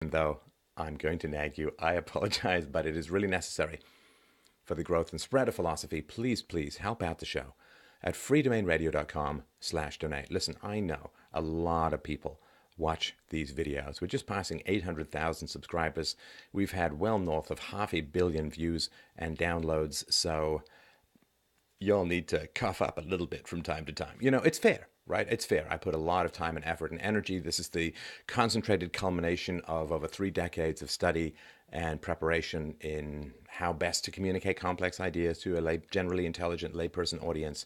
Though I'm going to nag you, I apologize, but it is really necessary for the growth and spread of philosophy. Please, please help out the show at freedomainradio.com/donate. Listen, I know a lot of people watch these videos. We're just passing 800,000 subscribers. We've had well north of 500 million views and downloads, so you'll need to cough up a little bit from time to time. You know, it's fair, right? It's fair. I put a lot of time and effort and energy. This is the concentrated culmination of over 3 decades of study and preparation in how best to communicate complex ideas to a generally intelligent layperson audience.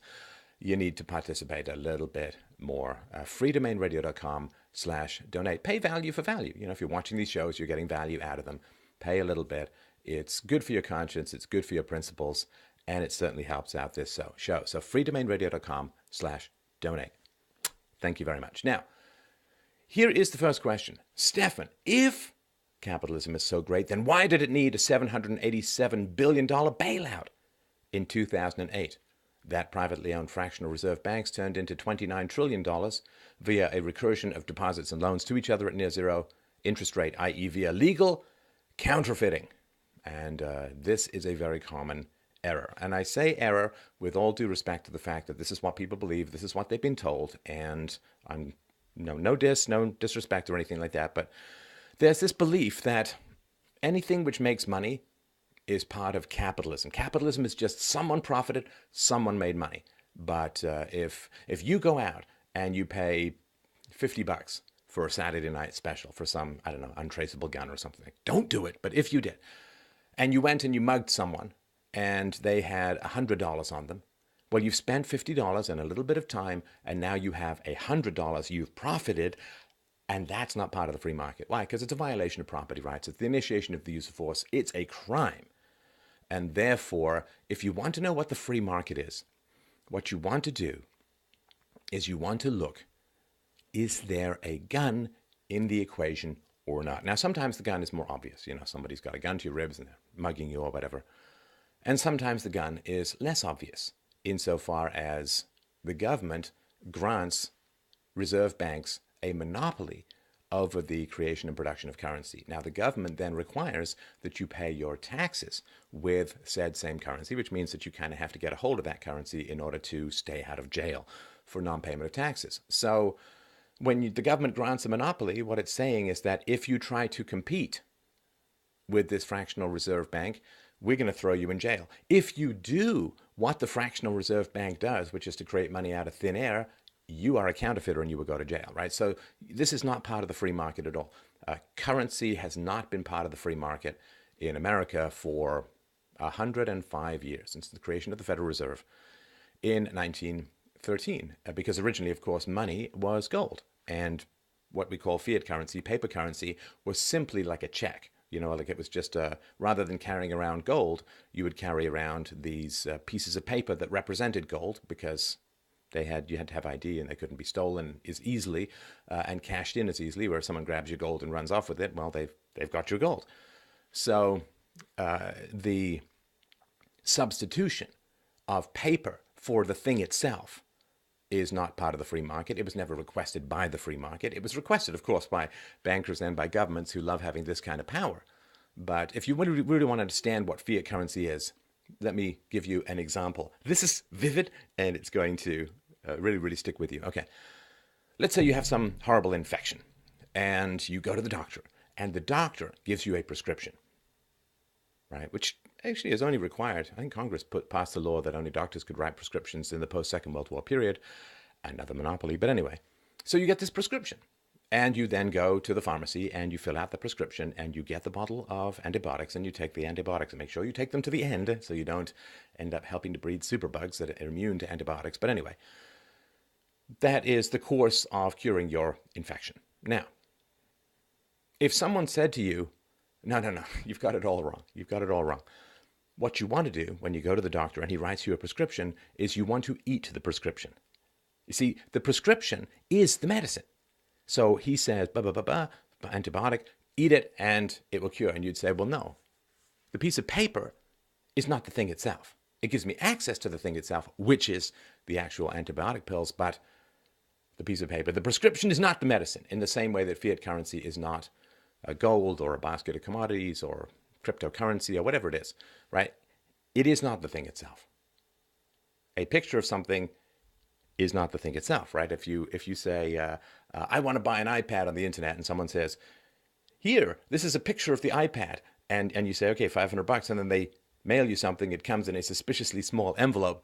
You need to participate a little bit more. freedomainradio.com/donate. Pay value for value. You know, if you're watching these shows, you're getting value out of them. Pay a little bit. It's good for your conscience. It's good for your principles. And it certainly helps out this show. So freedomainradio.com/donate. Thank you very much. Now, here is the first question. Stefan, if capitalism is so great, then why did it need a $787 billion bailout in 2008? That privately owned fractional reserve banks turned into $29 trillion via a recursion of deposits and loans to each other at near zero interest rate, i.e. via legal counterfeiting. And this is a very common error. And I say error with all due respect to the fact that this is what people believe, this is what they've been told, and I'm no disrespect or anything like that, but there's this belief that anything which makes money is part of capitalism. Capitalism is just someone profited, someone made money. But if you go out and you pay $50 for a Saturday night special for some, I don't know, untraceable gun or something, don't do it, but if you did, and you went and you mugged someone, and they had $100 on them. Well, you've spent $50 and a little bit of time, and now you have $100 you've profited, and that's not part of the free market. Why? Because it's a violation of property rights. It's the initiation of the use of force. It's a crime. And therefore, if you want to know what the free market is, what you want to do is you want to look, is there a gun in the equation or not? Now, sometimes the gun is more obvious. You know, somebody's got a gun to your ribs and they're mugging you or whatever. And sometimes the gun is less obvious, insofar as the government grants reserve banks a monopoly over the creation and production of currency. Now, the government then requires that you pay your taxes with said same currency, which means that you kind of have to get a hold of that currency in order to stay out of jail for non-payment of taxes. So when the government grants a monopoly, what it's saying is that if you try to compete with this fractional reserve bank, we're going to throw you in jail. If you do what the fractional reserve bank does, which is to create money out of thin air, you are a counterfeiter and you will go to jail, right? So this is not part of the free market at all. Currency has not been part of the free market in America for 105 years, since the creation of the Federal Reserve in 1913. Because originally, of course, money was gold. And what we call fiat currency, paper currency, was simply like a check. You know, like it was just, rather than carrying around gold, you would carry around these pieces of paper that represented gold, because you had to have ID and they couldn't be stolen as easily and cashed in as easily, where if someone grabs your gold and runs off with it, well, they've got your gold. So the substitution of paper for the thing itself is not part of the free market. It was never requested by the free market. It was requested, of course, by bankers and by governments who love having this kind of power. But if you really want to understand what fiat currency is, let me give you an example. This is vivid, and it's going to really, really stick with you. Okay, let's say you have some horrible infection, and you go to the doctor, and the doctor gives you a prescription, right? Which actually is only required. I think Congress passed a law that only doctors could write prescriptions in the post-Second World War period. Another monopoly, but anyway. So you get this prescription, and you then go to the pharmacy, and you fill out the prescription, and you get the bottle of antibiotics, and you take the antibiotics, and make sure you take them to the end, so you don't end up helping to breed superbugs that are immune to antibiotics. But anyway, that is the course of curing your infection. Now, if someone said to you, no, you've got it all wrong. You've got it all wrong. What you want to do when you go to the doctor and he writes you a prescription is you want to eat the prescription. You see, the prescription is the medicine. So he says, antibiotic, eat it and it will cure. And you'd say, well, no. The piece of paper is not the thing itself. It gives me access to the thing itself, which is the actual antibiotic pills, but the piece of paper. The prescription is not the medicine, in the same way that fiat currency is not gold or a basket of commodities or cryptocurrency or whatever it is, right? It is not the thing itself. A picture of something is not the thing itself, right? If you say, I want to buy an iPad on the internet, and someone says, here, this is a picture of the iPad, and you say, okay, $500, and then they mail you something, it comes in a suspiciously small envelope.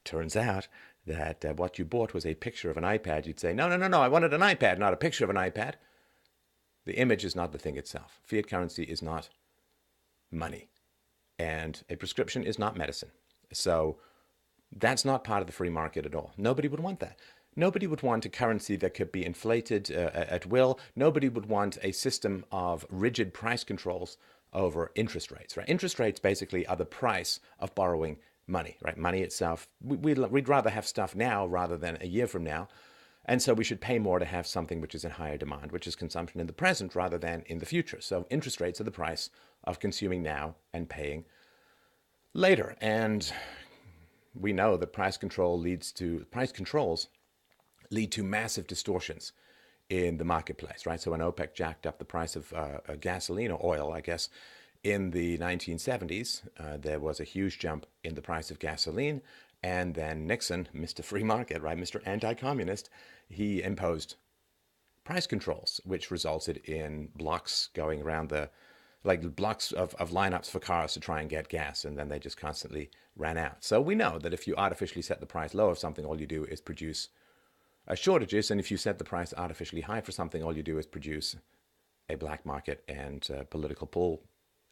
Turns out that what you bought was a picture of an iPad. You'd say, no, I wanted an iPad, not a picture of an iPad. The image is not the thing itself. Fiat currency is not money, and a prescription is not medicine. So that's not part of the free market at all. Nobody would want that. Nobody would want a currency that could be inflated at will. Nobody would want a system of rigid price controls over interest rates, right? Interest rates basically are the price of borrowing money, right? Money itself, we'd rather have stuff now rather than a year from now. And so we should pay more to have something which is in higher demand, which is consumption in the present rather than in the future. So interest rates are the price of consuming now and paying later. And we know that price controls lead to massive distortions in the marketplace, right? So when OPEC jacked up the price of gasoline or oil, I guess, in the 1970s, there was a huge jump in the price of gasoline. And then Nixon, Mr. Free Market, right, Mr. Anti-Communist, he imposed price controls, which resulted in blocks going around blocks of lineups for cars to try and get gas, and then they just constantly ran out. So we know that if you artificially set the price low of something, all you do is produce shortages, and if you set the price artificially high for something, all you do is produce a black market and political pull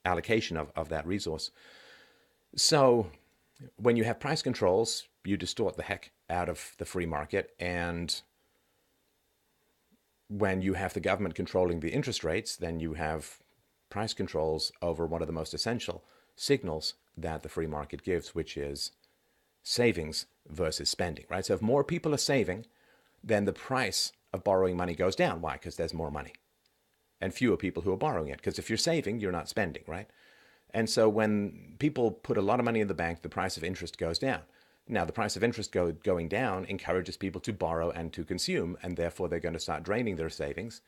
allocation of that resource. So when you have price controls, you distort the heck out of the free market, and when you have the government controlling the interest rates, then you have price controls over one of the most essential signals that the free market gives, which is savings versus spending, right? So if more people are saving, then the price of borrowing money goes down. Why? Because there's more money and fewer people who are borrowing it. Because if you're saving, you're not spending, right? And so when people put a lot of money in the bank, the price of interest goes down. Now, the price of interest going down encourages people to borrow and to consume, and therefore they're going to start draining their savings,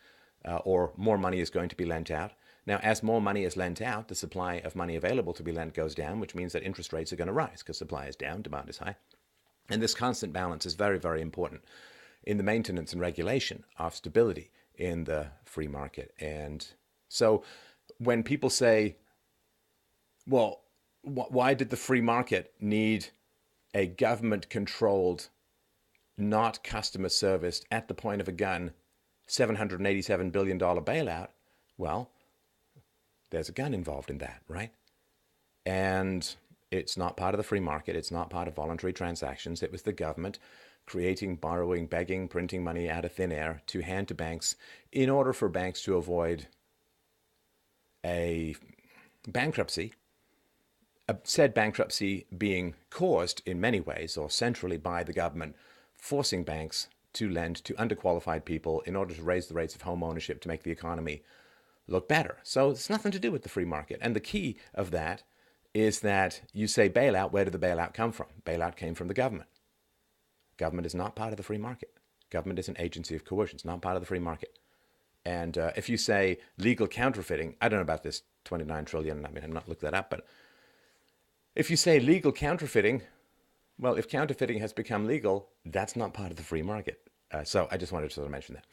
or more money is going to be lent out. Now, as more money is lent out, the supply of money available to be lent goes down, which means that interest rates are going to rise because supply is down, demand is high. And this constant balance is very, very important in the maintenance and regulation of stability in the free market. And so when people say, well, why did the free market need a government-controlled, not customer-serviced, at the point of a gun, $787 billion bailout? Well, there's a gun involved in that, right? And it's not part of the free market. It's not part of voluntary transactions. It was the government creating, borrowing, begging, printing money out of thin air to hand to banks in order for banks to avoid a bankruptcy, said bankruptcy being caused in many ways or centrally by the government forcing banks to lend to underqualified people in order to raise the rates of home ownership to make the economy look better. So it's nothing to do with the free market. And the key of that is that you say bailout, where did the bailout come from? Bailout came from the government. Government is not part of the free market. Government is an agency of coercion. It's not part of the free market. And if you say legal counterfeiting, I don't know about this 29 trillion, I mean, I've not looked that up, but if you say legal counterfeiting, well, if counterfeiting has become legal, that's not part of the free market. So I just wanted to sort of mention that.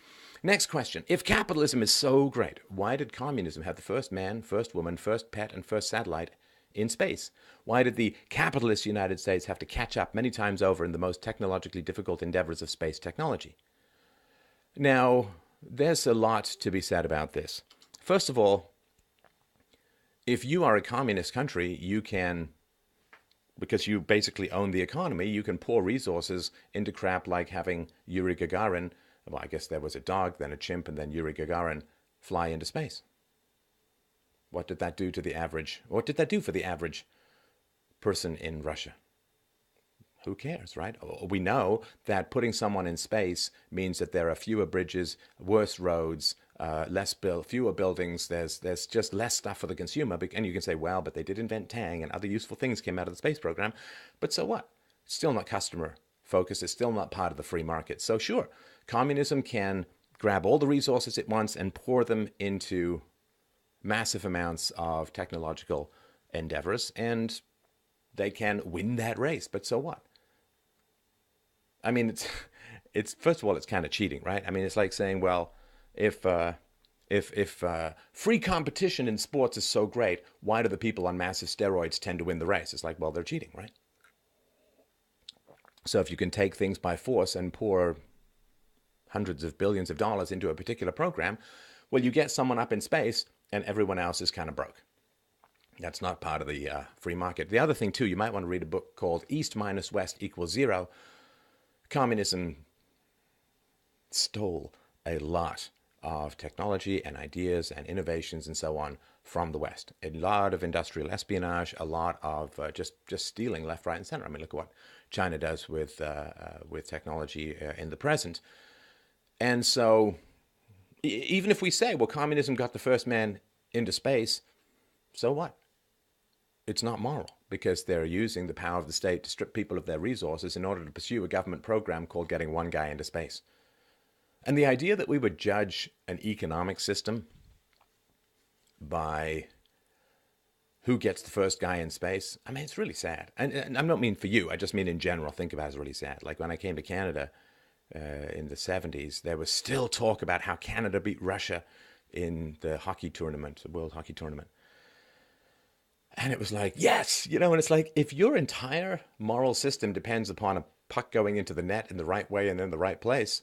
Next question. If capitalism is so great, why did communism have the first man, first woman, first pet, and first satellite in space? Why did the capitalist United States have to catch up many times over in the most technologically difficult endeavors of space technology? Now, there's a lot to be said about this. First of all, if you are a communist country, you can, because you basically own the economy, you can pour resources into crap like having Yuri Gagarin, well, I guess there was a dog, then a chimp, and then Yuri Gagarin fly into space. What did that do to the average, what did that do for the average person in Russia? Who cares, right? We know that putting someone in space means that there are fewer bridges, worse roads, fewer buildings. There's just less stuff for the consumer. And you can say, well, but they did invent Tang and other useful things came out of the space program. But so what? It's still not customer focused. It's still not part of the free market. So sure, communism can grab all the resources at once and pour them into massive amounts of technological endeavors, and they can win that race. But so what? I mean, it's first of all, it's kind of cheating, right? I mean, it's like saying, well, if free competition in sports is so great, why do the people on massive steroids tend to win the race? It's like, well, they're cheating, right? So if you can take things by force and pour hundreds of billions of dollars into a particular program, well, you get someone up in space and everyone else is kind of broke. That's not part of the free market. The other thing, too, you might want to read a book called East minus West equals zero. Communism stole a lot of technology and ideas and innovations and so on from the West. A lot of industrial espionage, a lot of just stealing left, right, and center. I mean, look at what China does with technology in the present. And so even if we say, well, communism got the first man into space, so what? It's not moral, because they're using the power of the state to strip people of their resources in order to pursue a government program called getting one guy into space. And the idea that we would judge an economic system by who gets the first guy in space, I mean, it's really sad. And I don't mean for you, I just mean in general, think about it as really sad. Like when I came to Canada in the 70s, there was still talk about how Canada beat Russia in the hockey tournament, the World Hockey Tournament. And it was like, yes, and it's like, if your entire moral system depends upon a puck going into the net in the right way and in the right place,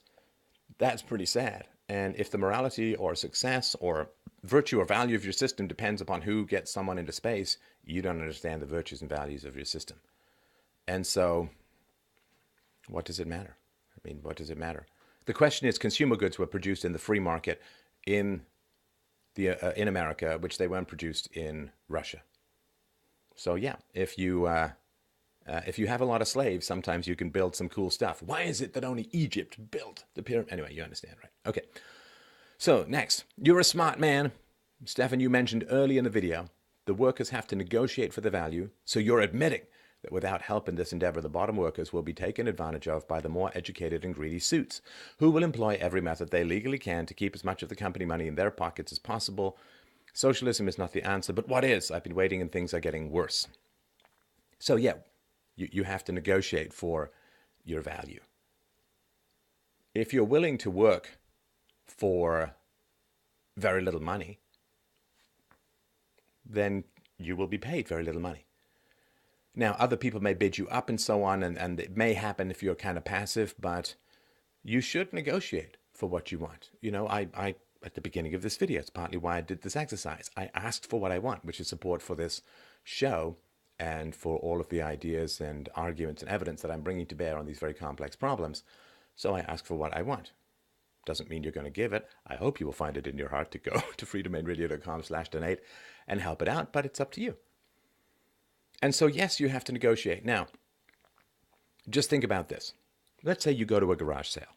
that's pretty sad. And if the morality or success or virtue or value of your system depends upon who gets someone into space, you don't understand the virtues and values of your system. And so, what does it matter? I mean, what does it matter? The question is, consumer goods were produced in the free market in America, which they weren't produced in Russia. So yeah, if you have a lot of slaves, sometimes you can build some cool stuff. Why is it that only Egypt built the pyramid? Anyway, you understand, right? Okay. So next, you're a smart man. Stefan, you mentioned early in the video, the workers have to negotiate for the value. So you're admitting that without help in this endeavor, the bottom workers will be taken advantage of by the more educated and greedy suits, who will employ every method they legally can to keep as much of the company money in their pockets as possible. Socialism is not the answer, but what is? I've been waiting and things are getting worse. So yeah, you have to negotiate for your value. If you're willing to work for very little money, then you will be paid very little money. Now, other people may bid you up and so on, and it may happen if you're kind of passive, but you should negotiate for what you want. I at the beginning of this video, it's partly why I did this exercise. I asked for what I want, which is support for this show and for all of the ideas and arguments and evidence that I'm bringing to bear on these very complex problems. So I ask for what I want. Doesn't mean you're going to give it. I hope you will find it in your heart to go to freedomainradio.com/donate and help it out, but it's up to you. And so, yes, you have to negotiate. Now, just think about this. Let's say you go to a garage sale,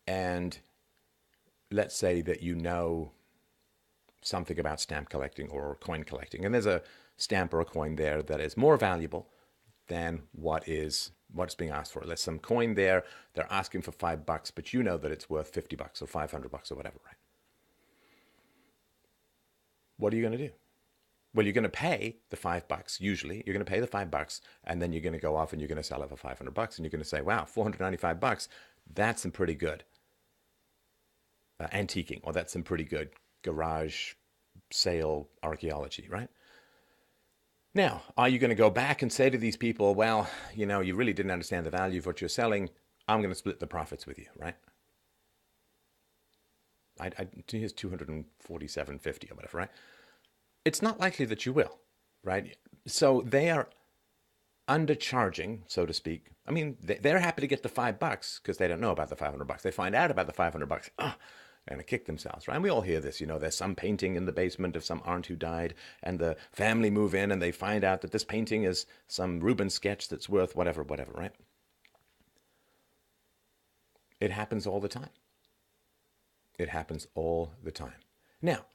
and let's say that you know something about stamp collecting or coin collecting, and there's a stamp or a coin there that is more valuable than what's being asked for. There's some coin there, they're asking for $5, but you know that it's worth $50 or $500 or whatever, right? What are you going to do? Well, you're going to pay the $5, usually. You're going to pay the $5, and then you're going to go off and you're going to sell it for $500, and you're going to say, wow, $495, that's some pretty good antiquing, or that's some pretty good garage sale archaeology, right? Now, are you going to go back and say to these people, well, you really didn't understand the value of what you're selling. I'm going to split the profits with you, right? Here's $247.50 or whatever, right? It's not likely that you will, right? So they are undercharging, so to speak. I mean, they're happy to get the $5 because they don't know about the $500. They find out about the $500. They're going to kick themselves, right? And we all hear this, there's some painting in the basement of some aunt who died, and the family move in and they find out that this painting is some Rubens sketch that's worth whatever, right? It happens all the time. It happens all the time. Now,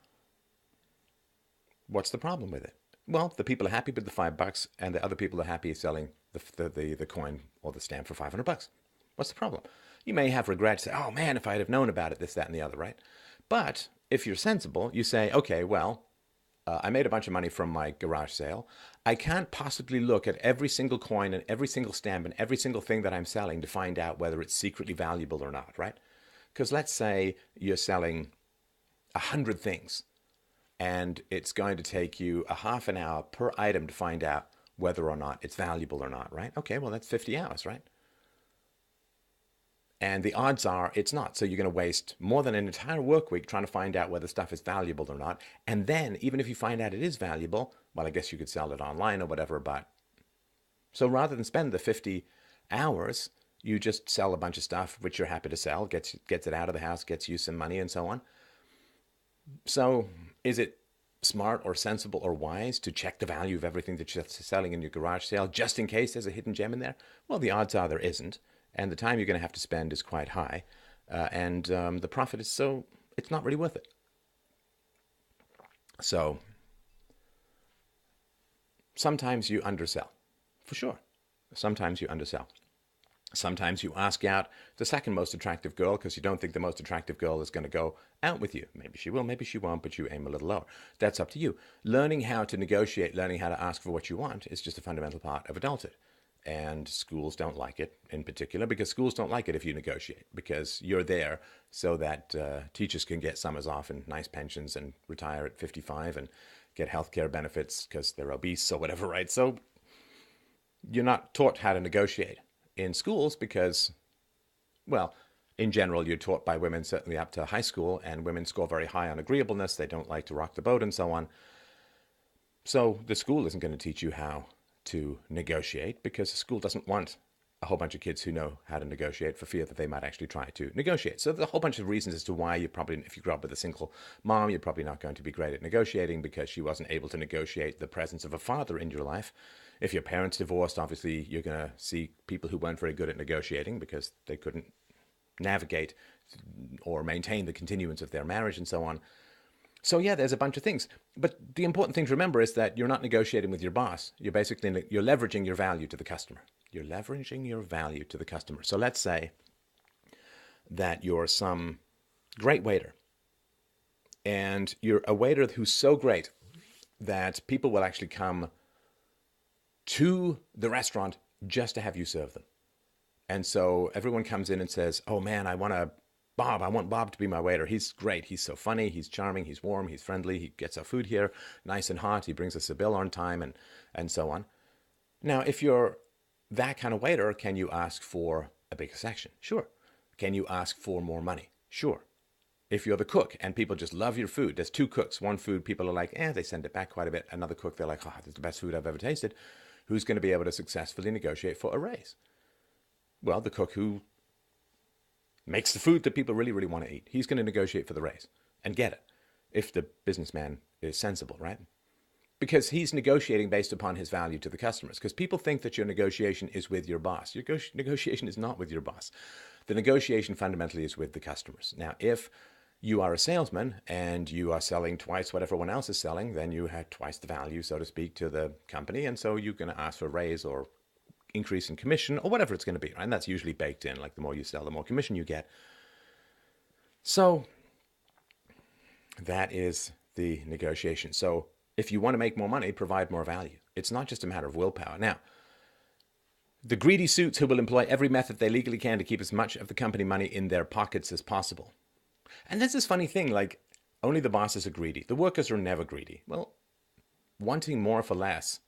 what's the problem with it? Well, the people are happy with the $5, and the other people are happy selling the coin or the stamp for $500. What's the problem? You may have regrets, say, oh man, if I'd have known about it, this, that, and the other, right? But if you're sensible, you say, okay, well, I made a bunch of money from my garage sale. I can't possibly look at every single coin and every single stamp and every single thing that I'm selling to find out whether it's secretly valuable or not, right? Because let's say you're selling 100 things and it's going to take you a half an hour per item to find out whether or not it's valuable or not, right? Okay, well, that's 50 hours, right? And the odds are it's not. So you're going to waste more than an entire work week trying to find out whether stuff is valuable or not. And then even if you find out it is valuable, well, I guess you could sell it online or whatever. But so rather than spend the 50 hours, you just sell a bunch of stuff which you're happy to sell, gets it out of the house, gets you some money and so on. So is it smart or sensible or wise to check the value of everything that you're selling in your garage sale just in case there's a hidden gem in there? Well, the odds are there isn't. And the time you're going to have to spend is quite high. And the profit is so, it's not really worth it. So sometimes you undersell, for sure. Sometimes you undersell. Sometimes you ask out the second most attractive girl because you don't think the most attractive girl is going to go out with you. Maybe she will, maybe she won't, but you aim a little lower. That's up to you. Learning how to negotiate, learning how to ask for what you want is just a fundamental part of adulthood. And schools don't like it in particular because schools don't like it if you negotiate because you're there so that teachers can get summers off and nice pensions and retire at 55 and get health care benefits because they're obese or whatever, right? So you're not taught how to negotiate in schools because, well, in general, you're taught by women certainly up to high school, and women score very high on agreeableness. They don't like to rock the boat and so on. So the school isn't going to teach you how to negotiate because the school doesn't want a whole bunch of kids who know how to negotiate for fear that they might actually try to negotiate. So there's a whole bunch of reasons as to why you probably, if you grew up with a single mom, you're probably not going to be great at negotiating because she wasn't able to negotiate the presence of a father in your life. If your parents divorced, obviously you're going to see people who weren't very good at negotiating because they couldn't navigate or maintain the continuance of their marriage and so on. So yeah, there's a bunch of things. But the important thing to remember is that you're not negotiating with your boss. You're basically, you're leveraging your value to the customer. You're leveraging your value to the customer. So let's say that you're some great waiter and you're a waiter who's so great that people will actually come to the restaurant just to have you serve them. And so everyone comes in and says, oh man, I want Bob to be my waiter. He's great. He's so funny. He's charming. He's warm. He's friendly. He gets our food here nice and hot. He brings us a bill on time and so on. Now, if you're that kind of waiter, can you ask for a bigger section? Sure. Can you ask for more money? Sure. If you're the cook and people just love your food, there's two cooks. One food, people are like, they send it back quite a bit. Another cook, they're like, this is the best food I've ever tasted. Who's going to be able to successfully negotiate for a raise? Well, the cook who makes the food that people really, really want to eat. He's going to negotiate for the raise and get it if the businessman is sensible, right? Because he's negotiating based upon his value to the customers. Because people think that your negotiation is with your boss. Your negotiation is not with your boss. The negotiation fundamentally is with the customers. Now, if you are a salesman and you are selling twice what everyone else is selling, then you have twice the value, so to speak, to the company. And so you're going to ask for a raise or increase in commission or whatever it's going to be, right? And that's usually baked in, like the more you sell, the more commission you get. So that is the negotiation. So if you want to make more money, provide more value. It's not just a matter of willpower. Now, the greedy suits who will employ every method they legally can to keep as much of the company money in their pockets as possible. And there's this funny thing, like only the bosses are greedy. The workers are never greedy. Well, wanting more for less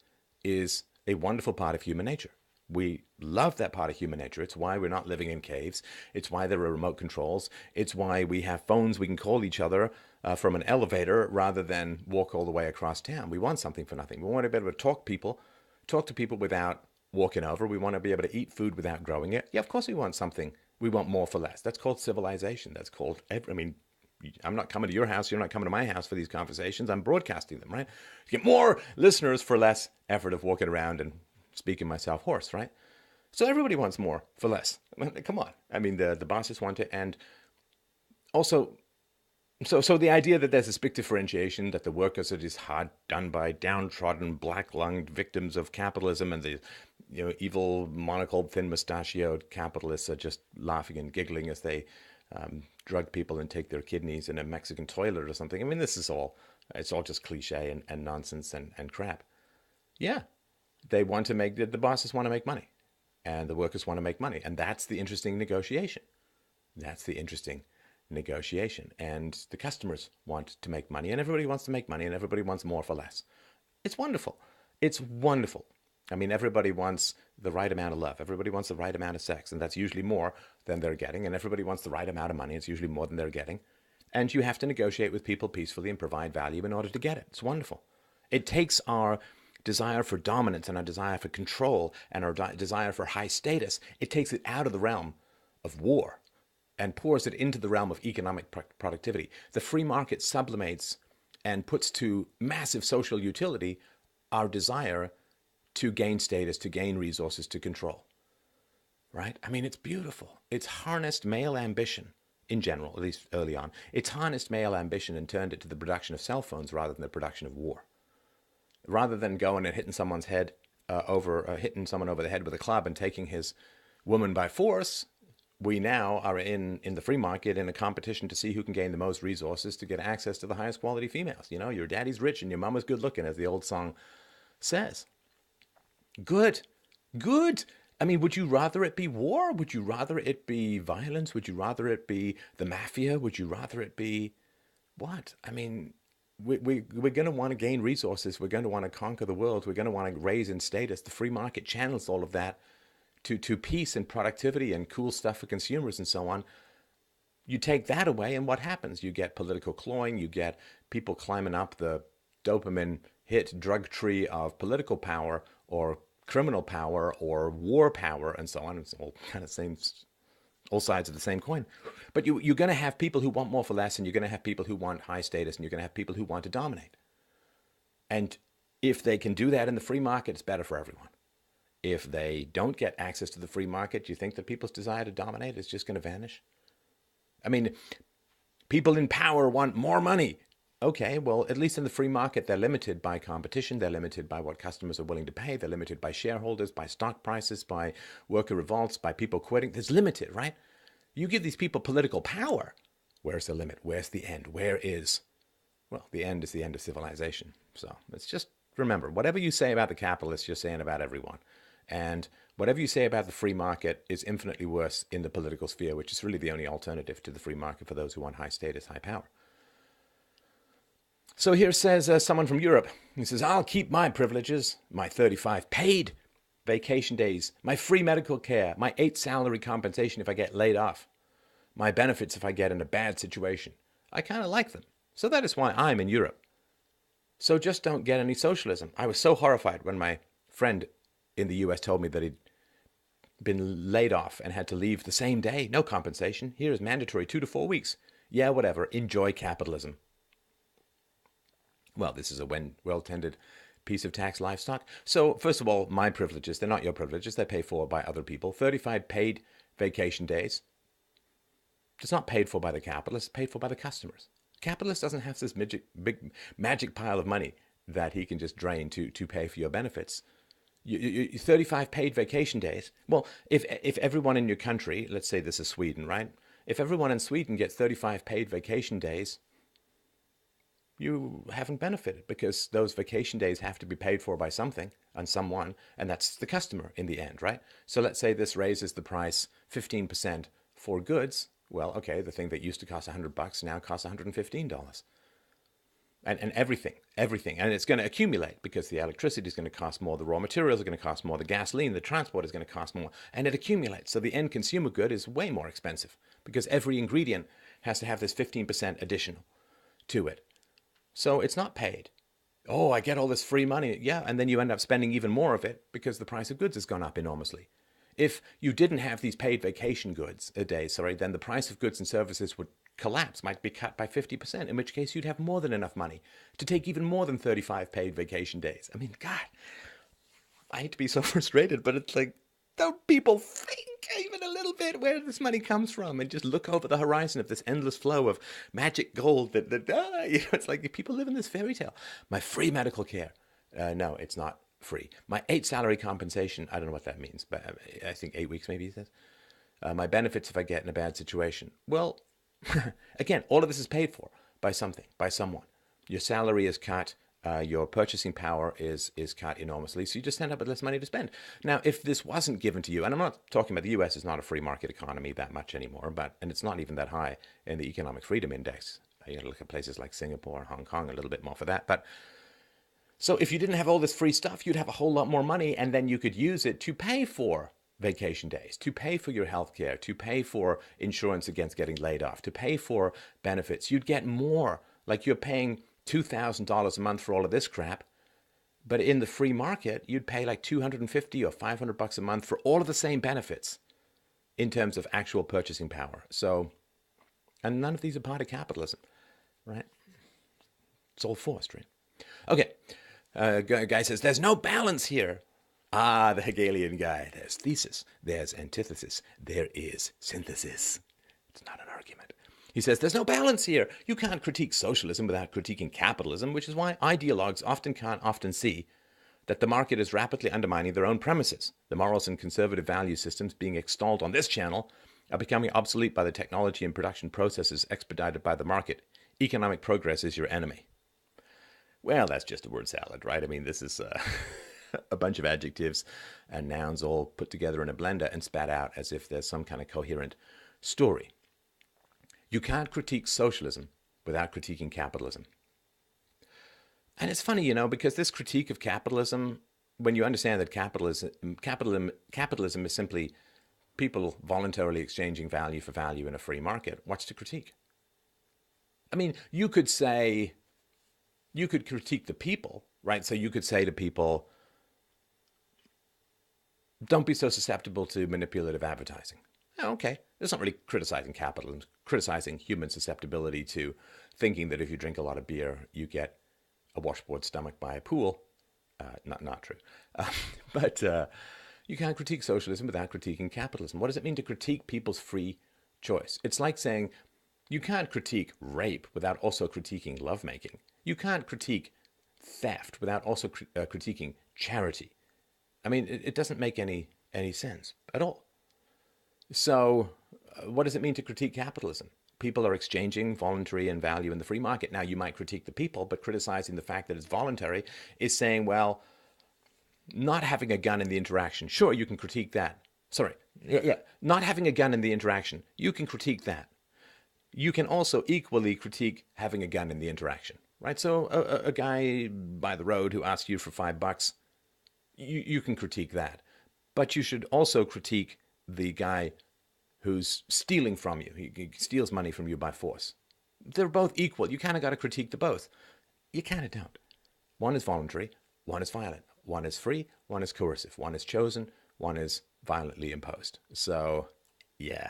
is a wonderful part of human nature. We love that part of human nature. It's why we're not living in caves. It's why there are remote controls. It's why we have phones we can call each other from an elevator rather than walk all the way across town. We want something for nothing. We want to be able to talk to people without walking over. We want to be able to eat food without growing it. Yeah, of course we want something. We want more for less. That's called civilization. That's called, I'm not coming to your house. You're not coming to my house for these conversations. I'm broadcasting them, right? You get more listeners for less effort of walking around and speaking myself hoarse, right? So everybody wants more for less. Come on. The bosses want it. And also, so the idea that there's this big differentiation, that the workers are just hard done by, downtrodden, black-lunged victims of capitalism, and evil, monocled, thin mustachioed capitalists are just laughing and giggling as they drug people and take their kidneys in a Mexican toilet or something. I mean, it's all just cliche and nonsense and crap. Yeah, they want to make, the bosses want to make money and the workers want to make money. And that's the interesting negotiation. That's the interesting negotiation. And the customers want to make money and everybody wants to make money and everybody wants more for less. It's wonderful. It's wonderful. I mean, everybody wants the right amount of love. Everybody wants the right amount of sex, and that's usually more than they're getting. And everybody wants the right amount of money. It's usually more than they're getting. And you have to negotiate with people peacefully and provide value in order to get it. It's wonderful. It takes our desire for dominance and our desire for control and our desire for high status. It takes it out of the realm of war and pours it into the realm of economic productivity. The free market sublimates and puts to massive social utility our desire to gain status, to gain resources, to control, right? I mean, it's beautiful. It's harnessed male ambition in general, at least early on. It's harnessed male ambition and turned it to the production of cell phones rather than the production of war. Rather than going and hitting someone's head hitting someone over the head with a club and taking his woman by force, we now are in the free market in a competition to see who can gain the most resources to get access to the highest quality females. You know, your daddy's rich and your mama's good looking, as the old song says. Good. I mean, would you rather it be war? Would you rather it be violence? Would you rather it be the mafia? Would you rather it be what? I mean, we're going to want to gain resources. We're going to want to conquer the world. We're going to want to raise in status. The free market channels all of that to peace and productivity and cool stuff for consumers and so on. You take that away and what happens? You get political clawing. You get people climbing up the dopamine hit drug tree of political power or criminal power or war power and so on. It's all kind of all sides of the same coin. But you're going to have people who want more for less, and you're going to have people who want high status, and you're going to have people who want to dominate. And if they can do that in the free market, it's better for everyone. If they don't get access to the free market, do you think that people's desire to dominate is just going to vanish? I mean, people in power want more money. Okay, well, at least in the free market, they're limited by competition. They're limited by what customers are willing to pay. They're limited by shareholders, by stock prices, by worker revolts, by people quitting. There's limited, right? You give these people political power. Where's the limit? Where's the end? Where is? Well, the end is the end of civilization. So let's just remember, whatever you say about the capitalists, you're saying about everyone. And whatever you say about the free market is infinitely worse in the political sphere, which is really the only alternative to the free market for those who want high status, high power. So here says someone from Europe. He says, I'll keep my privileges, my 35 paid vacation days, my free medical care, my 8 salary compensation if I get laid off, my benefits if I get in a bad situation. I kind of like them. So that is why I'm in Europe. So just don't get any socialism. I was so horrified when my friend in the US told me that he'd been laid off and had to leave the same day. No compensation. Here is mandatory 2 to 4 weeks. Yeah, whatever. Enjoy capitalism. Well, this is a well-tended piece of tax livestock. So, first of all, my privileges, they're not your privileges. They're paid for by other people. 35 paid vacation days. It's not paid for by the capitalist. It's paid for by the customers. The capitalist doesn't have this big magic pile of money that he can just drain to pay for your benefits. 35 paid vacation days. Well, if everyone in your country, let's say this is Sweden, right? If everyone in Sweden gets 35 paid vacation days, you haven't benefited because those vacation days have to be paid for by something and someone, and that's the customer in the end, right? So let's say this raises the price 15% for goods. Well, okay, the thing that used to cost $100 now costs $115. And everything. And it's going to accumulate because the electricity is going to cost more, the raw materials are going to cost more, the gasoline, the transport is going to cost more, and it accumulates. So the end consumer good is way more expensive because every ingredient has to have this 15% additional to it. So it's not paid. Oh, I get all this free money. Yeah, and then you end up spending even more of it because the price of goods has gone up enormously. If you didn't have these paid vacation days, then the price of goods and services would collapse, might be cut by 50%, in which case you'd have more than enough money to take even more than 35 paid vacation days. I mean, God, I hate to be so frustrated, but it's like, don't people think even a little bit where this money comes from and just look over the horizon of this endless flow of magic gold it's like people live in this fairy tale. My free medical care. No, it's not free. My 8 salary compensation, I don't know what that means, but I think 8 weeks maybe he says. My benefits if I get in a bad situation. Well, again, all of this is paid for by something, by someone. Your salary is cut. Your purchasing power is cut enormously, so you just end up with less money to spend. Now, if this wasn't given to you, and I'm not talking about the U.S. is not a free market economy that much anymore, and it's not even that high in the Economic Freedom Index. You look at places like Singapore, Hong Kong, a little bit more for that. But so if you didn't have all this free stuff, you'd have a whole lot more money, and then you could use it to pay for vacation days, to pay for your health care, to pay for insurance against getting laid off, to pay for benefits. You'd get more, like you're paying $2,000 a month for all of this crap, but in the free market, you'd pay like $250 or $500 a month for all of the same benefits in terms of actual purchasing power. So, and none of these are part of capitalism, right? It's all forced, right? Okay, guy says, there's no balance here. Ah, the Hegelian guy. There's thesis, there's antithesis, there is synthesis. It's not an argument. He says, there's no balance here. You can't critique socialism without critiquing capitalism, which is why ideologues can't see that the market is rapidly undermining their own premises. The morals and conservative value systems being extolled on this channel are becoming obsolete by the technology and production processes expedited by the market. Economic progress is your enemy. Well, that's just a word salad, right? I mean, this is a bunch of adjectives and nouns all put together in a blender and spat out as if there's some kind of coherent story. You can't critique socialism without critiquing capitalism. And it's funny, because this critique of capitalism, when you understand that capitalism is simply people voluntarily exchanging value for value in a free market, what's to critique? I mean, you could critique the people, right? So you could say to people, don't be so susceptible to manipulative advertising. Okay, it's not really criticizing capitalism, criticizing human susceptibility to thinking that if you drink a lot of beer, you get a washboard stomach by a pool. Not true. But you can't critique socialism without critiquing capitalism. What does it mean to critique people's free choice? It's like saying you can't critique rape without also critiquing lovemaking. You can't critique theft without also critiquing charity. I mean, it doesn't make any sense at all. So what does it mean to critique capitalism? People are exchanging voluntary and value in the free market. Now, you might critique the people, but criticizing the fact that it's voluntary is saying, well, not having a gun in the interaction. Sure, you can critique that. Sorry. Yeah. Not having a gun in the interaction. You can critique that. You can also equally critique having a gun in the interaction, right? So a guy by the road who asks you for $5, you can critique that. But you should also critique the guy who's stealing from you. He steals money from you by force. They're both equal. You kind of got to critique the both. You kind of don't. One is voluntary, one is violent. One is free, one is coercive. One is chosen, one is violently imposed. So, yeah,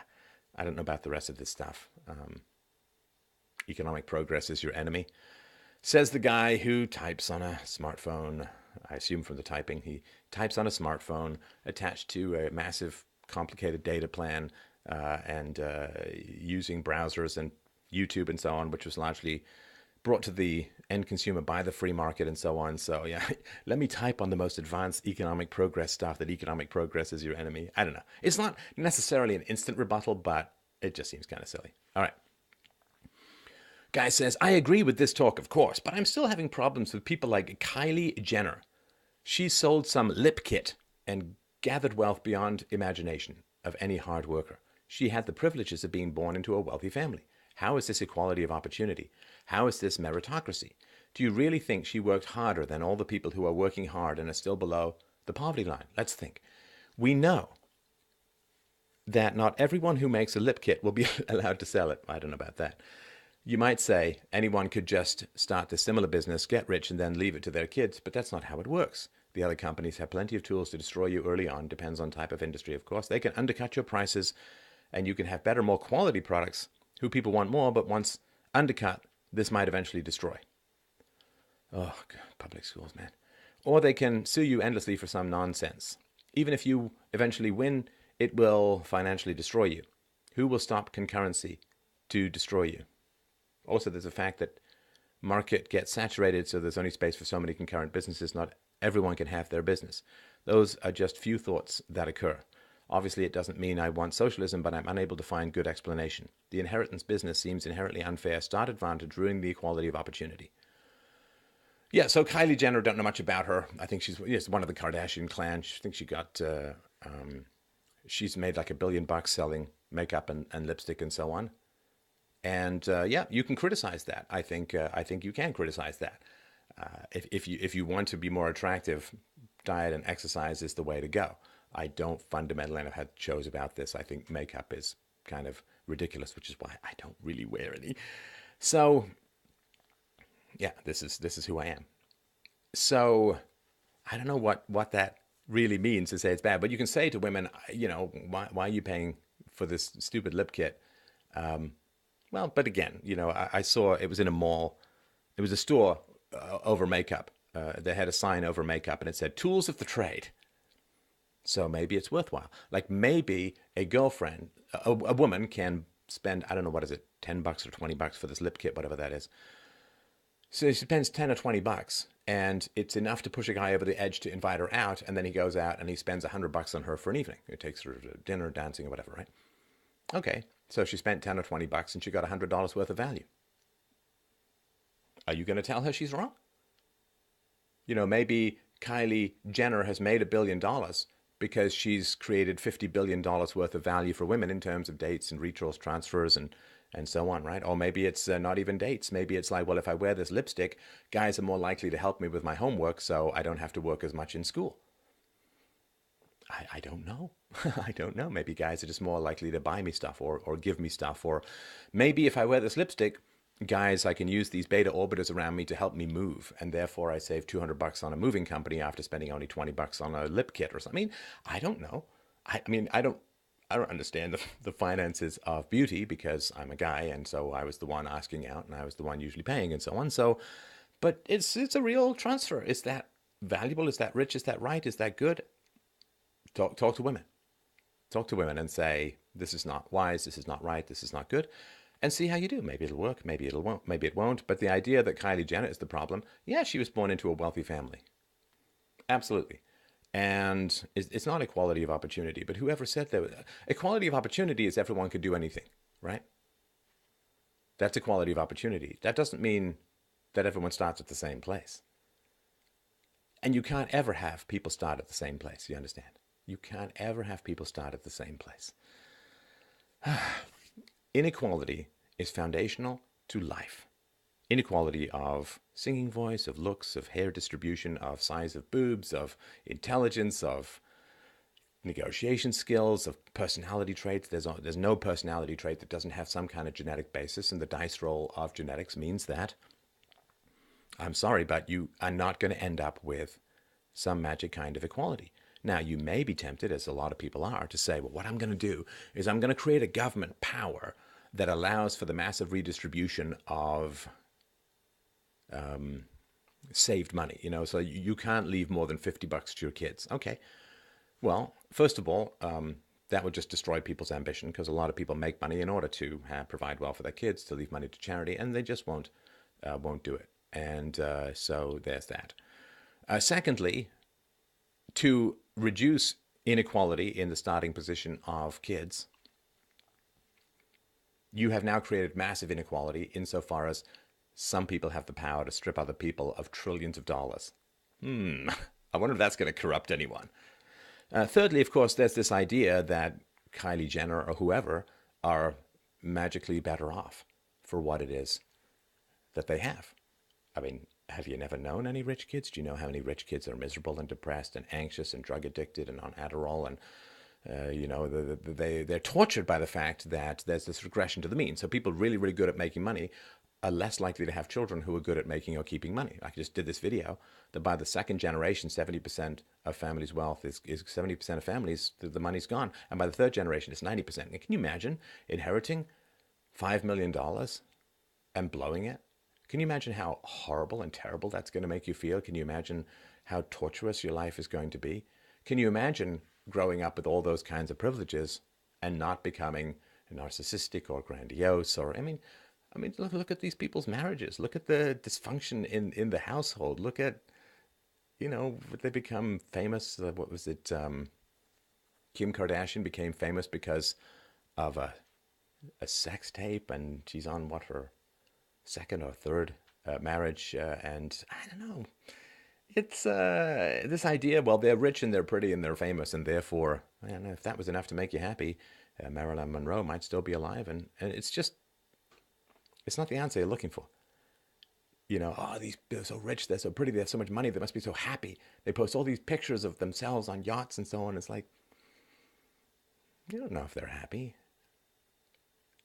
I don't know about the rest of this stuff. Economic progress is your enemy. Says the guy who types on a smartphone. I assume from the typing, he types on a smartphone attached to a massive complicated data plan and using browsers and YouTube and so on, which was largely brought to the end consumer by the free market and so on. So yeah, let me type on the most advanced economic progress stuff that economic progress is your enemy. I don't know. It's not necessarily an instant rebuttal, but it just seems kind of silly. All right. Guy says, I agree with this talk, of course, but I'm still having problems with people like Kylie Jenner. She sold some lip kit and gathered wealth beyond imagination of any hard worker. She had the privileges of being born into a wealthy family. How is this equality of opportunity? How is this meritocracy? Do you really think she worked harder than all the people who are working hard and are still below the poverty line? Let's think. We know that not everyone who makes a lip kit will be allowed to sell it. I don't know about that. You might say anyone could just start a similar business, get rich, and then leave it to their kids, but that's not how it works. The other companies have plenty of tools to destroy you early on. Depends on type of industry, of course. They can undercut your prices, and you can have better, more quality products who people want more, but once undercut, this might eventually destroy. Oh, God, public schools, man. Or they can sue you endlessly for some nonsense. Even if you eventually win, it will financially destroy you. Who will stop concurrency to destroy you? Also, there's a fact that market gets saturated, so there's only space for so many concurrent businesses. Not everyone can have their business. Those are just few thoughts that occur. Obviously, it doesn't mean I want socialism, but I'm unable to find good explanation. The inheritance business seems inherently unfair. Start advantage, ruining the equality of opportunity. Yeah, so Kylie Jenner, don't know much about her. I think she's one of the Kardashian clan. I think she's made like $1 billion selling makeup and lipstick and so on. And yeah, you can criticize that. I think you can criticize that. If you want to be more attractive, diet and exercise is the way to go. I don't fundamentally, and I've had shows about this, I think makeup is kind of ridiculous, which is why I don't really wear any. So yeah, this is who I am. So I don't know what that really means to say it's bad, but you can say to women, why are you paying for this stupid lip kit? Well, but again, I saw it was in a mall. It was a store over makeup. They had a sign over makeup and it said tools of the trade. So maybe it's worthwhile. Like maybe a girlfriend, a woman can spend, I don't know, what is it, $10 or $20 for this lip kit, whatever that is. So she spends 10 or $20 and it's enough to push a guy over the edge to invite her out. And then he goes out and he spends $100 on her for an evening. It takes her to dinner, dancing or whatever, right? Okay. So she spent 10 or $20 and she got $100 worth of value. Are you going to tell her she's wrong? Maybe Kylie Jenner has made $1 billion because she's created $50 billion worth of value for women in terms of dates and rituals, transfers, and so on, right? Or maybe it's not even dates. Maybe it's like, well, if I wear this lipstick, guys are more likely to help me with my homework, so I don't have to work as much in school. I don't know. I don't know. Maybe guys are just more likely to buy me stuff or give me stuff. Or maybe if I wear this lipstick, guys, I can use these beta orbiters around me to help me move. And therefore I save $200 on a moving company after spending only $20 on a lip kit or something. I mean, I don't know. I don't understand the finances of beauty because I'm a guy. And so I was the one asking out and I was the one usually paying and so on. So, but it's a real transfer. Is that valuable? Is that rich? Is that right? Is that good? Talk to women. Talk to women and say, this is not wise, this is not right, this is not good, and see how you do. Maybe it'll work, maybe it won't. But the idea that Kylie Jenner is the problem, yeah, she was born into a wealthy family. Absolutely. And it's not equality of opportunity, but whoever said that, equality of opportunity is everyone could do anything, right? That's equality of opportunity. That doesn't mean that everyone starts at the same place. And you can't ever have people start at the same place, you understand? You can't ever have people start at the same place. Inequality is foundational to life. Inequality of singing voice, of looks, of hair distribution, of size of boobs, of intelligence, of negotiation skills, of personality traits. There's no personality trait that doesn't have some kind of genetic basis, and the dice roll of genetics means that, I'm sorry, but you are not going to end up with some magic kind of equality. Now, you may be tempted, as a lot of people are, to say, well, what I'm going to do is I'm going to create a government power that allows for the massive redistribution of saved money. So you can't leave more than $50 to your kids. Okay. Well, first of all, that would just destroy people's ambition because a lot of people make money in order to provide well for their kids, to leave money to charity, and they just won't do it. And so there's that. Secondly, to reduce inequality in the starting position of kids, you have now created massive inequality insofar as some people have the power to strip other people of trillions of dollars. I wonder if that's going to corrupt anyone. Thirdly, of course, there's this idea that Kylie Jenner or whoever are magically better off for what it is that they have. I mean, have you never known any rich kids? Do you know how many rich kids are miserable and depressed and anxious and drug addicted and on Adderall? And, they're tortured by the fact that there's this regression to the mean. So people really, really good at making money are less likely to have children who are good at making or keeping money. I just did this video that by the second generation, 70% of families' wealth is 70% of families, the money's gone. And by the third generation, it's 90%. And can you imagine inheriting $5 million and blowing it? Can you imagine how horrible and terrible that's going to make you feel? Can you imagine how torturous your life is going to be? Can you imagine growing up with all those kinds of privileges and not becoming narcissistic or grandiose? Or, I mean, I mean, look at these people's marriages. Look at the dysfunction in the household. Look at, they become famous. What was it? Kim Kardashian became famous because of a sex tape, and she's on what, her second or third marriage, and I don't know. It's this idea. Well, they're rich and they're pretty and they're famous, and therefore, I don't know, if that was enough to make you happy, Marilyn Monroe might still be alive, and it's not the answer you're looking for. Oh, they're so rich, they're so pretty, they have so much money, they must be so happy. They post all these pictures of themselves on yachts and so on. It's like, you don't know if they're happy.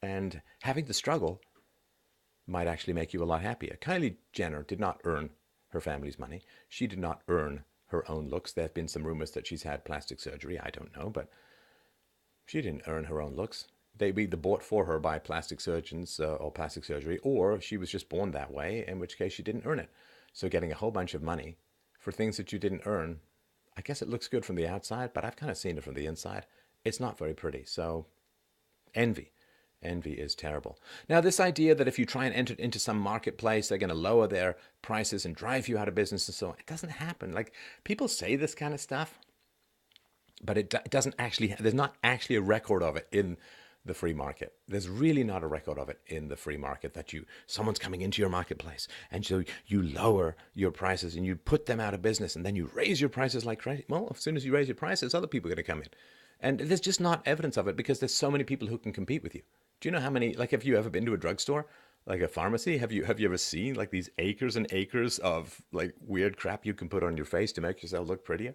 And having to struggle might actually make you a lot happier. Kylie Jenner did not earn her family's money. She did not earn her own looks. There have been some rumors that she's had plastic surgery. I don't know, but she didn't earn her own looks. They were either bought for her by plastic surgeons or plastic surgery, or she was just born that way, in which case she didn't earn it. So getting a whole bunch of money for things that you didn't earn, I guess it looks good from the outside, but I've kind of seen it from the inside. It's not very pretty. So envy. Envy is terrible. Now, this idea that if you try and enter into some marketplace, they're going to lower their prices and drive you out of business and so on, it doesn't happen. Like, people say this kind of stuff, but it doesn't actually, there's not actually a record of it in the free market. There's really not a record of it in the free market that someone's coming into your marketplace and so you lower your prices and you put them out of business and then you raise your prices like crazy. Well, as soon as you raise your prices, other people are going to come in. And there's just not evidence of it because there's so many people who can compete with you. Do you know how many, like, have you ever been to a drugstore, like a pharmacy? Have you ever seen like these acres and acres of like weird crap you can put on your face to make yourself look prettier?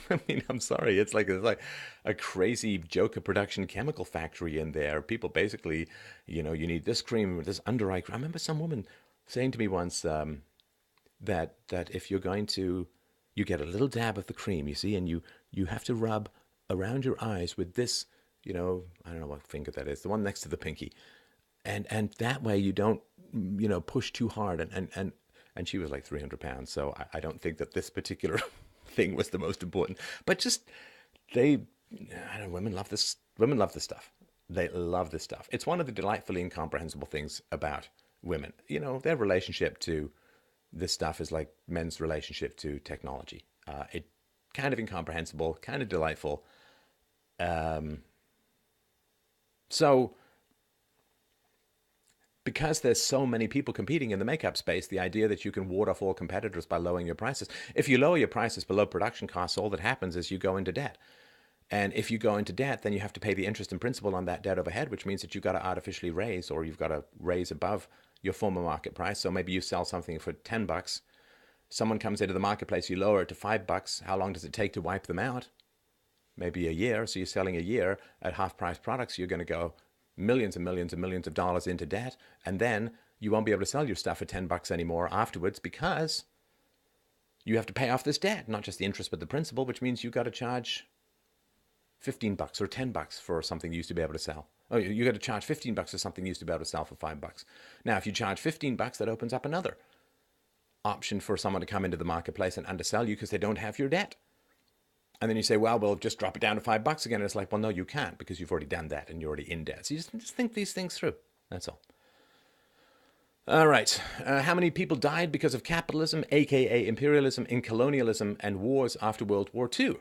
I mean, I'm sorry. It's like a crazy Joker production chemical factory in there. People basically, you need this cream, this under eye cream. I remember some woman saying to me once that if you're going to, you get a little dab of the cream, you see, and you have to rub around your eyes with this, I don't know what finger that is, the one next to the pinky, and that way you don't, push too hard. And she was like 300 pounds, so I don't think that this particular thing was the most important. But just I don't know, women love this. Women love this stuff. They love this stuff. It's one of the delightfully incomprehensible things about women. Their relationship to this stuff is like men's relationship to technology. It kind of incomprehensible, kind of delightful. So because there's so many people competing in the makeup space, the idea that you can ward off all competitors by lowering your prices. If you lower your prices below production costs, all that happens is you go into debt. And if you go into debt, then you have to pay the interest and principal on that debt overhead, which means that you've got to artificially raise, or you've got to raise above your former market price. So maybe you sell something for $10. Someone comes into the marketplace, you lower it to $5. How long does it take to wipe them out? Maybe a year. So you're selling a year at half price products. You're going to go millions and millions and millions of dollars into debt. And then you won't be able to sell your stuff for $10 anymore afterwards because you have to pay off this debt, not just the interest, but the principal, which means you've got to charge $15 or $10 for something you used to be able to sell. Oh, you got to charge $15 for something you used to be able to sell for $5. Now, if you charge $15, that opens up another option for someone to come into the marketplace and undersell you because they don't have your debt. And then you say, well, we'll just drop it down to $5 again. And it's like, well, no, you can't because you've already done that and you're already in debt. So you just think these things through. That's all. All right. How many people died because of capitalism, aka imperialism, in colonialism and wars after World War II?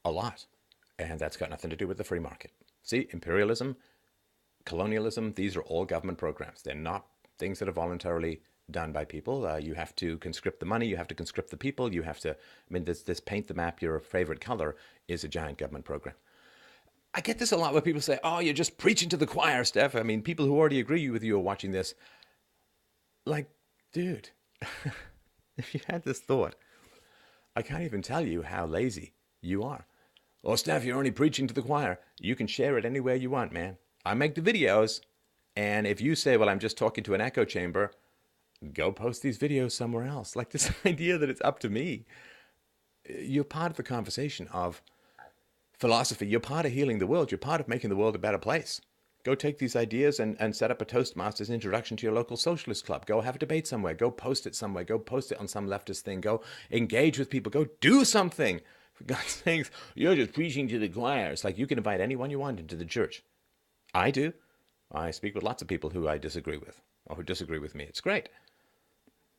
A lot. And that's got nothing to do with the free market. See, imperialism, colonialism, these are all government programs. They're not things that are voluntarily done by people. You have to conscript the money. You have to conscript the people. You have to, this paint the map your favorite color is a giant government program. I get this a lot where people say, oh, you're just preaching to the choir, Steph. I mean, people who already agree with you are watching this. Like, dude, if you had this thought, I can't even tell you how lazy you are. Oh, Steph, you're only preaching to the choir. You can share it anywhere you want, man. I make the videos. And if you say, well, I'm just talking to an echo chamber, go post these videos somewhere else. Like this idea that it's up to me. You're part of the conversation of philosophy. You're part of healing the world. You're part of making the world a better place. Go take these ideas and set up a Toastmasters introduction to your local socialist club. Go have a debate somewhere. Go post it somewhere. Go post it on some leftist thing. Go engage with people. Go do something. For God's sakes, you're just preaching to the choir. It's like you can invite anyone you want into the church. I do. I speak with lots of people who I disagree with or who disagree with me. It's great.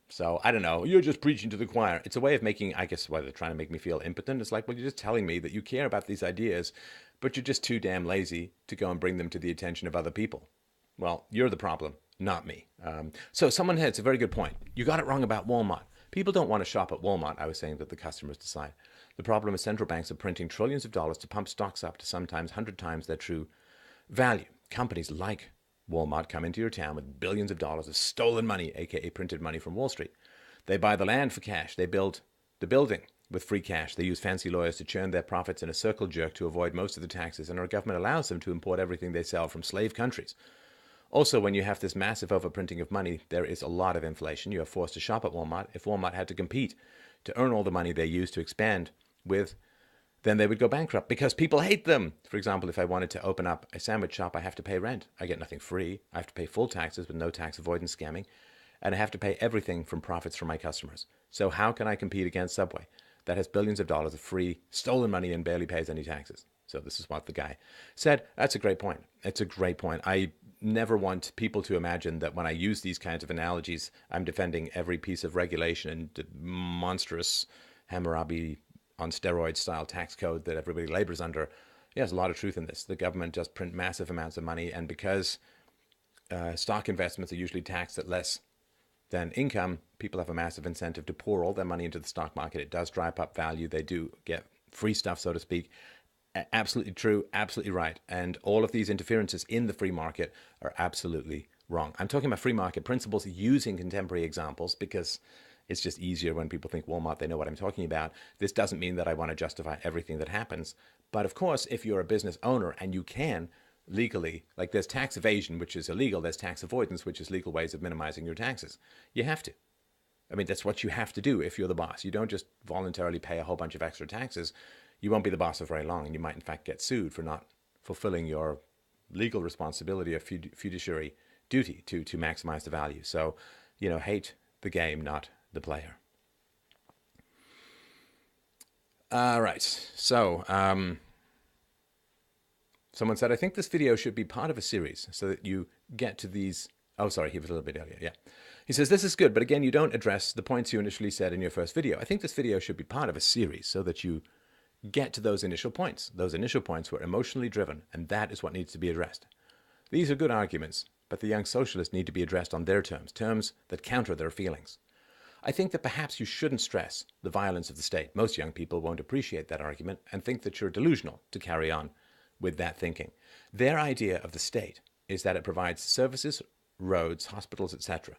So I don't know. You're just preaching to the choir. It's a way of making, I guess, why they're trying to make me feel impotent. It's like, well, you're just telling me that you care about these ideas, but you're just too damn lazy to go and bring them to the attention of other people. Well, you're the problem, not me. So someone had, it's a very good point. You got it wrong about Walmart. People don't want to shop at Walmart, I was saying, that the customers decide. The problem is central banks are printing trillions of dollars to pump stocks up to sometimes 100 times their true value. Companies like Walmart come into your town with billions of dollars of stolen money, aka printed money from Wall Street. They buy the land for cash. They build the building with free cash. They use fancy lawyers to churn their profits in a circle jerk to avoid most of the taxes, and our government allows them to import everything they sell from slave countries. Also, when you have this massive overprinting of money, there is a lot of inflation. You are forced to shop at Walmart. If Walmart had to compete to earn all the money they use to expand with, then they would go bankrupt because people hate them. For example, if I wanted to open up a sandwich shop, I have to pay rent. I get nothing free. I have to pay full taxes with no tax avoidance scamming. And I have to pay everything from profits from my customers. So how can I compete against Subway that has billions of dollars of free, stolen money and barely pays any taxes? So this is what the guy said. That's a great point. It's a great point. I never want people to imagine that when I use these kinds of analogies, I'm defending every piece of regulation and monstrous Hammurabi on steroid style tax code that everybody labors under. Yeah, there's a lot of truth in this. The government just print massive amounts of money, and because stock investments are usually taxed at less than income, people have a massive incentive to pour all their money into the stock market. It does drive up value. They do get free stuff, so to speak. Absolutely true, absolutely right. And all of these interferences in the free market are absolutely wrong. I'm talking about free market principles using contemporary examples because it's just easier when people think Walmart, they know what I'm talking about. This doesn't mean that I want to justify everything that happens. But of course, if you're a business owner and you can legally, like there's tax evasion, which is illegal, there's tax avoidance, which is legal ways of minimizing your taxes. You have to. I mean, that's what you have to do if you're the boss. You don't just voluntarily pay a whole bunch of extra taxes. You won't be the boss for very long, and you might in fact get sued for not fulfilling your legal responsibility of fiduciary duty to maximize the value. So, hate the game, not the player. All right. So, someone said, I think this video should be part of a series so that you get to these. Oh, sorry, he was a little bit earlier. Yeah. He says, this is good, but again, you don't address the points you initially said in your first video. I think this video should be part of a series so that you get to those initial points. Those initial points were emotionally driven, and that is what needs to be addressed. These are good arguments, but the young socialists need to be addressed on their terms that counter their feelings. I think that perhaps you shouldn't stress the violence of the state. Most young people won't appreciate that argument and think that you're delusional to carry on with that thinking. Their idea of the state is that it provides services, roads, hospitals, etc.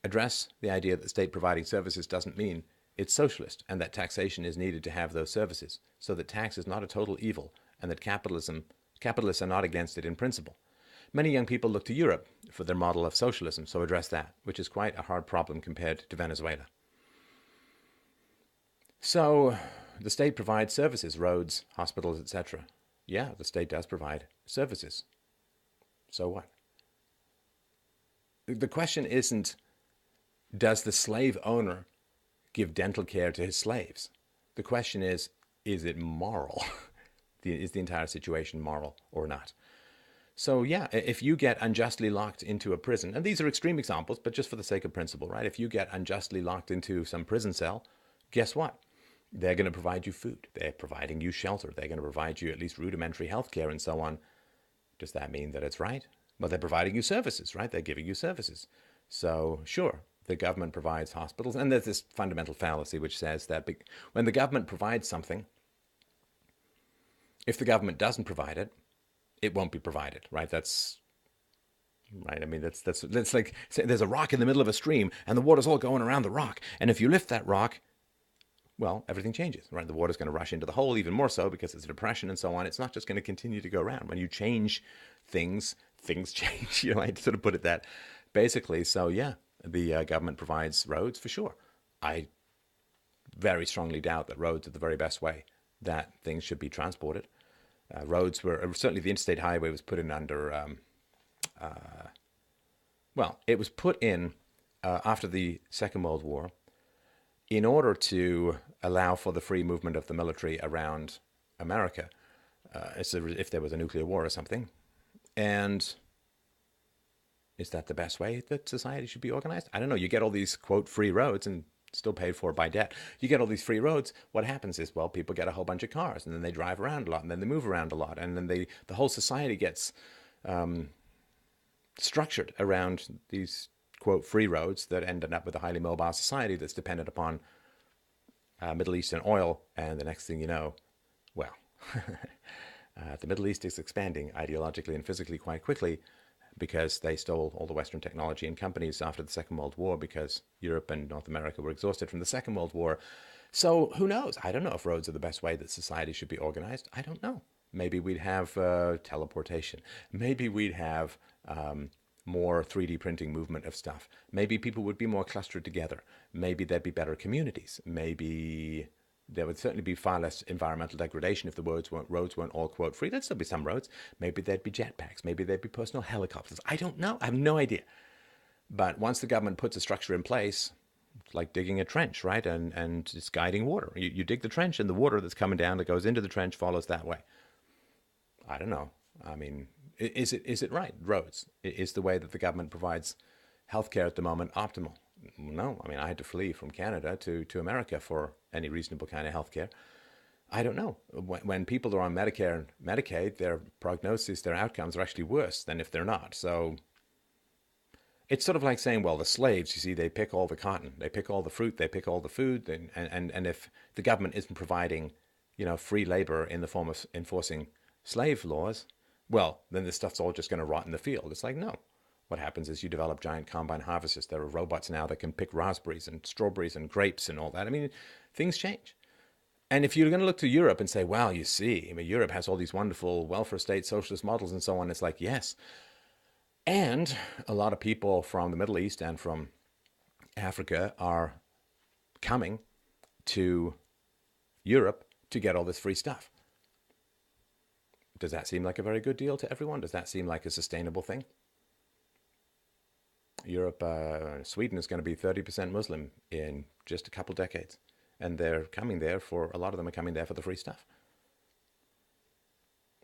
Address the idea that the state providing services doesn't mean it's socialist, and that taxation is needed to have those services, so that tax is not a total evil, and that capitalists are not against it in principle. Many young people look to Europe for their model of socialism, so address that, which is quite a hard problem compared to Venezuela. So, the state provides services, roads, hospitals, etc. Yeah, the state does provide services. So what? The question isn't, does the slave owner give dental care to his slaves? The question is it moral? Is the entire situation moral or not? So yeah, if you get unjustly locked into a prison, and these are extreme examples, but just for the sake of principle, right? If you get unjustly locked into some prison cell, guess what? They're going to provide you food. They're providing you shelter. They're going to provide you at least rudimentary health care and so on. Does that mean that it's right? Well, they're providing you services, right? They're giving you services. So sure, the government provides hospitals. And there's this fundamental fallacy which says that when the government provides something, if the government doesn't provide it, it won't be provided, right? That's right. I mean, that's like there's a rock in the middle of a stream and the water's all going around the rock. And if you lift that rock, well, everything changes, right? The water's going to rush into the hole even more so because it's a depression and so on. It's not just going to continue to go around. When you change things change. I sort of put it that basically. So yeah, the government provides roads for sure. I very strongly doubt that roads are the very best way that things should be transported. Roads were certainly the interstate highway was put in under. It was put in after the Second World War in order to allow for the free movement of the military around America. If there was a nuclear war or something, And is that the best way that society should be organized? I don't know. You get all these, quote, free roads and still paid for by debt. You get all these free roads. What happens is, well, people get a whole bunch of cars, and then they drive around a lot, and then they move around a lot, and then the whole society gets structured around these, quote, free roads that ended up with a highly mobile society that's dependent upon Middle Eastern oil. And the next thing you know, well, the Middle East is expanding ideologically and physically quite quickly because they stole all the Western technology and companies after the Second World War, because Europe and North America were exhausted from the Second World War. So who knows? I don't know if roads are the best way that society should be organized. I don't know. Maybe we'd have teleportation. Maybe we'd have more 3D printing movement of stuff. Maybe people would be more clustered together. Maybe there'd be better communities. Maybe there would certainly be far less environmental degradation if the roads weren't all, quote, free. There'd still be some roads. Maybe there'd be jetpacks. Maybe there'd be personal helicopters. I don't know. I have no idea. But once the government puts a structure in place, it's like digging a trench, right? And it's guiding water. You dig the trench, and the water that's coming down that goes into the trench follows that way. I don't know. I mean, is it right? Roads. Is the way that the government provides healthcare at the moment optimal? No. I mean, I had to flee from Canada to America for any reasonable kind of healthcare. I don't know. When people are on Medicare and Medicaid, their prognosis, their outcomes are actually worse than if they're not. So it's sort of like saying, well, the slaves, you see, they pick all the cotton, they pick all the fruit, they pick all the food. And if the government isn't providing, free labor in the form of enforcing slave laws, well, then this stuff's all just going to rot in the field. It's like, no. What happens is you develop giant combine harvesters. There are robots now that can pick raspberries and strawberries and grapes and all that. I mean, things change. And if you're going to look to Europe and say, well, you see, I mean, Europe has all these wonderful welfare state socialist models and so on, it's like, yes. And a lot of people from the Middle East and from Africa are coming to Europe to get all this free stuff. Does that seem like a very good deal to everyone? Does that seem like a sustainable thing? Europe, Sweden is going to be 30% Muslim in just a couple decades. And they're coming there a lot of them are coming there for the free stuff.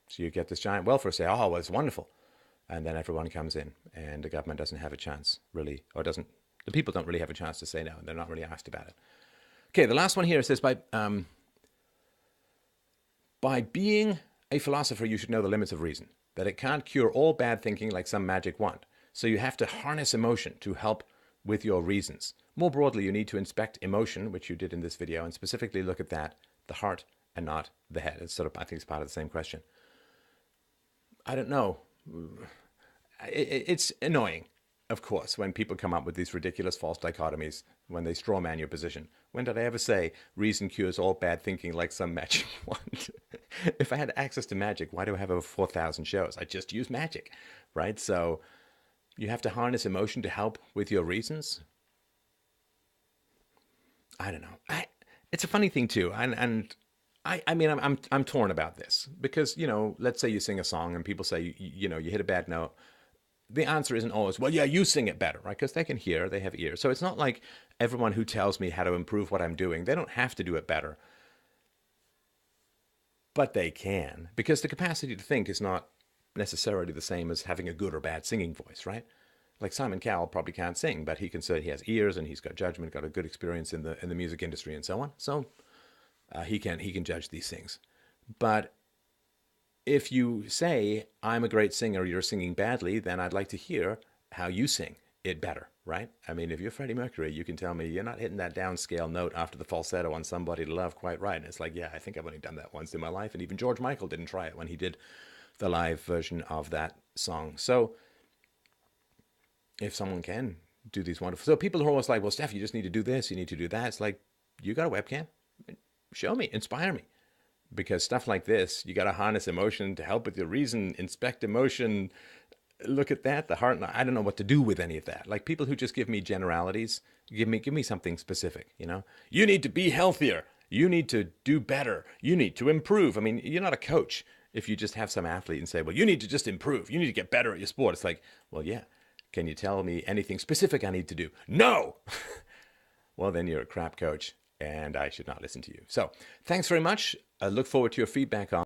So you get this giant welfare say, oh, well, it's wonderful. And then everyone comes in and the government doesn't have a chance, really, the people don't really have a chance to say no. They're not really asked about it. Okay, the last one here says, by being a philosopher, you should know the limits of reason, that it can't cure all bad thinking like some magic wand. So you have to harness emotion to help with your reasons. More broadly, you need to inspect emotion, which you did in this video, and specifically look at that, the heart and not the head. It's I think it's part of the same question. I don't know. It's annoying, of course, when people come up with these ridiculous false dichotomies, when they straw man your position. When did I ever say reason cures all bad thinking like some magic wand? If I had access to magic, why do I have over 4,000 shows? I just use magic, right? So you have to harness emotion to help with your reasons. I don't know. It's a funny thing too, and I mean I'm torn about this because let's say you sing a song and people say you hit a bad note. The answer isn't always, well, yeah, you sing it better, right? Because they can hear, they have ears. So it's not like everyone who tells me how to improve what I'm doing, they don't have to do it better, but they can, because the capacity to think is not necessarily the same as having a good or bad singing voice, right? Like Simon Cowell probably can't sing, but he can say he has ears and he's got judgment, got a good experience in the music industry and so on. So he can judge these things. But if you say I'm a great singer, you're singing badly, then I'd like to hear how you sing it better, right? I mean, if you're Freddie Mercury, you can tell me you're not hitting that downscale note after the falsetto on Somebody to Love quite right. And it's like, yeah, I think I've only done that once in my life. And even George Michael didn't try it when he did the live version of that song. So if someone can do these wonderful... So people are always like, well, Steph, you just need to do this, you need to do that. It's like, you got a webcam? Show me, inspire me. Because stuff like this, you got to harness emotion to help with your reason, inspect emotion, look at that, the heart. I don't know what to do with any of that. Like people who just give me generalities, give me something specific, You need to be healthier. You need to do better. You need to improve. I mean, you're not a coach if you just have some athlete and say, well, you need to just improve. You need to get better at your sport. It's like, well, yeah. Can you tell me anything specific I need to do? No! Well, then you're a crap coach, and I should not listen to you. So, thanks very much. I look forward to your feedback on